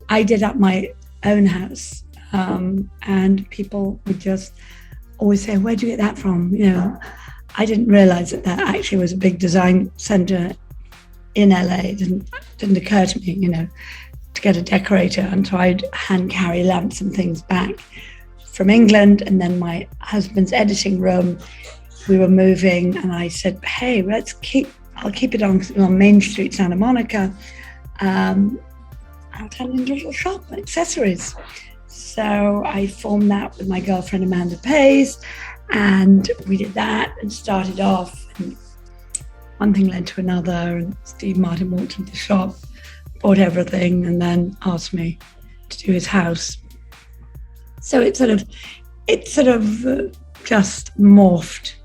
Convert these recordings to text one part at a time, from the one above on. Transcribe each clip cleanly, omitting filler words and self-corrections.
I did up my own house, and people would just always say, "Where'd you get that from?" I didn't realize that actually was a big design center in LA. It didn't occur to me, to get a decorator until I'd hand carry lamps and things back from England. And then my husband's editing room, we were moving, and I said, "Hey, I'll keep it on Main Street, Santa Monica. I'll turn it into a little shop, accessories." So I formed that with my girlfriend Amanda Pays, and we did that and started off. And one thing led to another, and Steve Martin walked into the shop, bought everything, and then asked me to do his house. So it sort of just morphed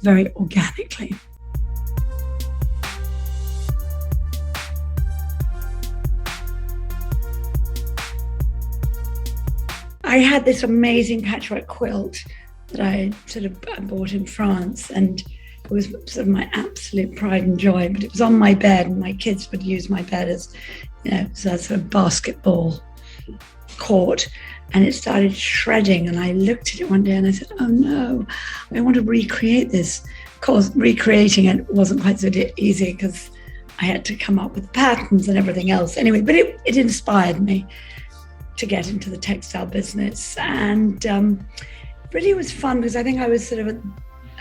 very organically. I had this amazing patchwork quilt that I bought in France, and it was sort of my absolute pride and joy. But it was on my bed, and my kids would use my bed as, as a sort of basketball court, and it started shredding. And I looked at it one day and I said, "Oh no, I want to recreate this." Of course, recreating it wasn't quite so easy because I had to come up with patterns and everything else. Anyway, but it inspired me to get into the textile business, and really was fun because I think I was sort of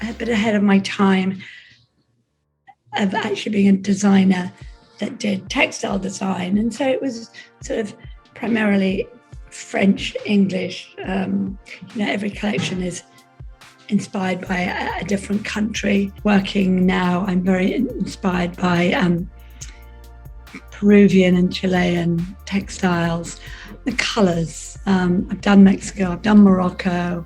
a bit ahead of my time of actually being a designer that did textile design. And so it was sort of primarily French, English. Every collection is inspired by a different country. Working now, I'm very inspired by Peruvian and Chilean textiles. The colors, I've done Mexico, I've done Morocco,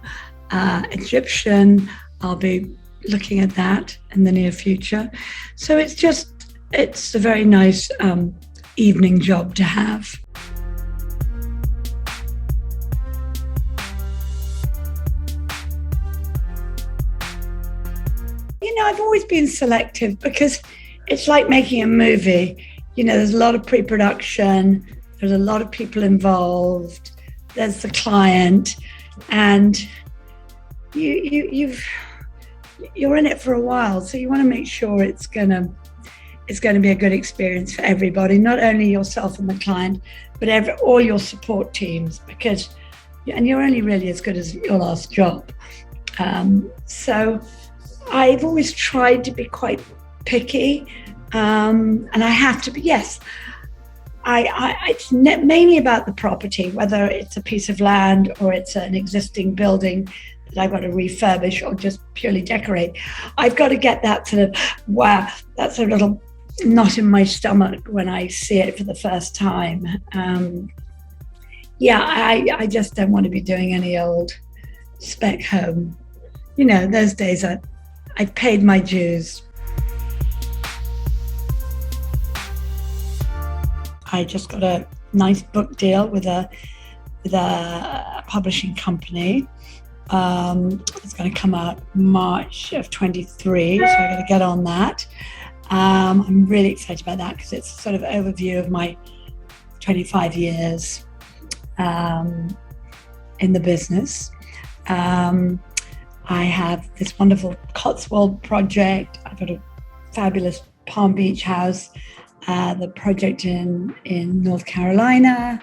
Egyptian. I'll be looking at that in the near future. So it's a very nice evening job to have. I've always been selective because it's like making a movie. There's a lot of pre-production, there's a lot of people involved, there's the client, and you're in it for a while, so you want to make sure it's going to be a good experience for everybody, not only yourself and the client, but all your support teams, and you're only really as good as your last job. So I've always tried to be quite picky, and I have to be. Yes, it's mainly about the property, whether it's a piece of land or it's an existing building that I've got to refurbish or just purely decorate. I've got to get that sort of, wow, that's a little knot in my stomach when I see it for the first time. I just don't want to be doing any old spec home. Those days I've paid my dues. I just got a nice book deal with a publishing company. It's going to come out March of 23, so I'm going to get on that. I'm really excited about that because it's a sort of overview of my 25 years in the business. I have this wonderful Cotswold project. I've got a fabulous Palm Beach house, the project in North Carolina.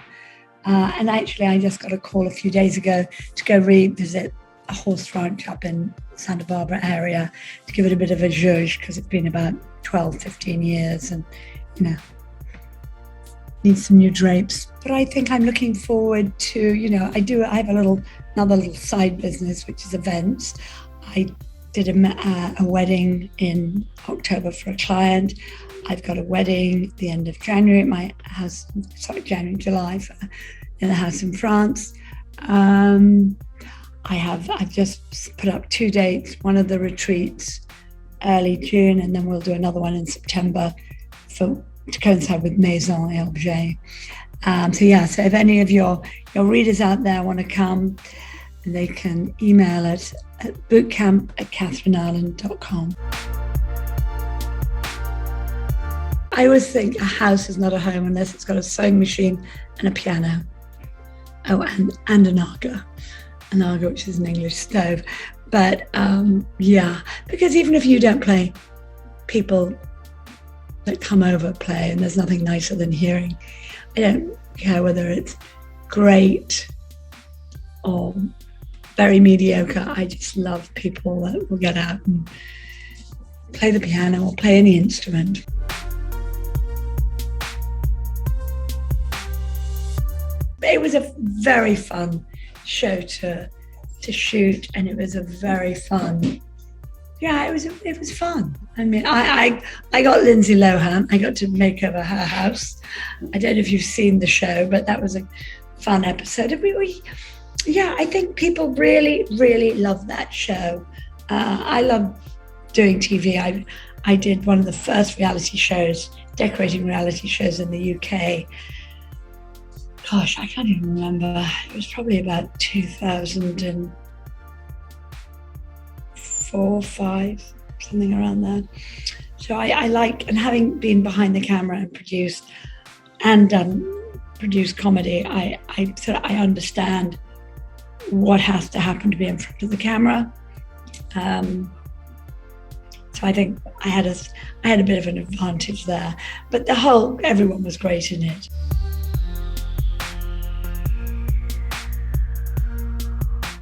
And actually, I just got a call a few days ago to go revisit a horse ranch up in Santa Barbara area to give it a bit of a zhuzh because it's been about 12, 15 years and, needs some new drapes. But I think I'm looking forward to, I have another little side business, which is events. I did a wedding in October for a client. I've got a wedding at the end of January at my house, July in a house in France. I've just put up 2 dates, one of the retreats early June, and then we'll do another one in September to coincide with Maison et Objet. So if any of your readers out there want to come, they can email it at bootcamp@kathrynireland.com. I always think a house is not a home unless it's got a sewing machine and a piano. Oh, and an Aga, which is an English stove. But yeah, because even if you don't play, people that come over play, and there's nothing nicer than hearing. I don't care whether it's great or very mediocre. I just love people that will get out and play the piano or play any instrument. It was a very fun show to shoot, and it was a very fun. Yeah, it was fun. I mean, I got Lindsay Lohan. I got to make over her house. I don't know if you've seen the show, but that was a fun episode. Yeah, I think people really, really love that show. I love doing TV. I did one of the first reality shows, decorating reality shows in the UK. Gosh, I can't even remember. It was probably about 2004, 5, something around there. So I like, and having been behind the camera and produced comedy, I understand what has to happen to be in front of the camera. So I think I had a bit of an advantage there, but everyone was great in it.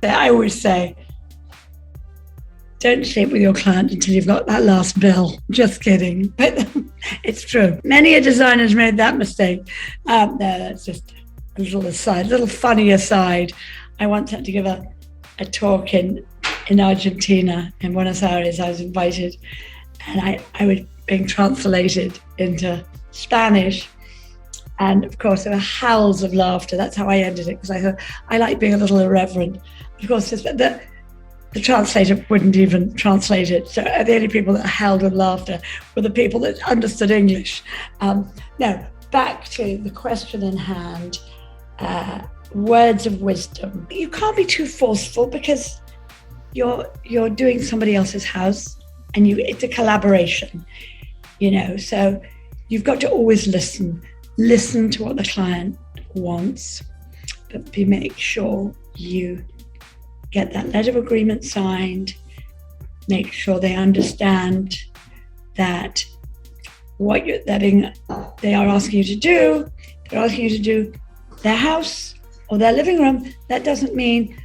I always say, don't sleep with your client until you've got that last bill. Just kidding, but it's true. Many a designer's made that mistake. No, that's just a little aside, a little funny aside. I once had to give a talk in Argentina, in Buenos Aires. I was invited, and I was being translated into Spanish. And of course, there were howls of laughter. That's how I ended it, because I thought I like being a little irreverent. Of course, the translator wouldn't even translate it. So the only people that howled with laughter were the people that understood English. Now, back to the question in hand, words of wisdom. You can't be too forceful, because you're doing somebody else's house, and it's a collaboration, so you've got to always listen to what the client wants, but make sure you get that letter of agreement signed, make sure they understand that what they are asking you to do, they're asking you to do their house or their living room. That doesn't mean,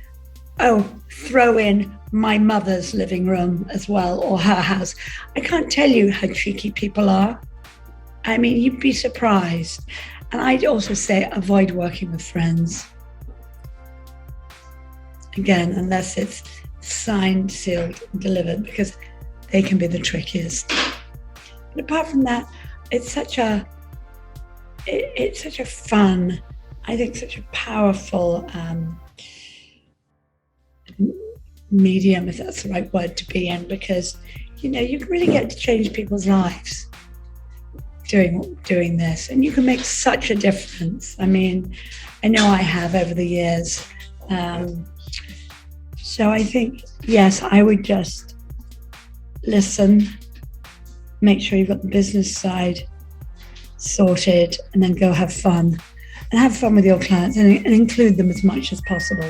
throw in my mother's living room as well, or her house. I can't tell you how cheeky people are. I mean, you'd be surprised. And I'd also say avoid working with friends. Again, unless it's signed, sealed, and delivered, because they can be the trickiest. But apart from that, it's such a fun, I think such a powerful medium, if that's the right word to be in, because, you really get to change people's lives doing this, and you can make such a difference. I mean, I know I have over the years. So I think, yes, I would just listen, make sure you've got the business side sorted, and then go have fun. And have fun with your clients, and include them as much as possible.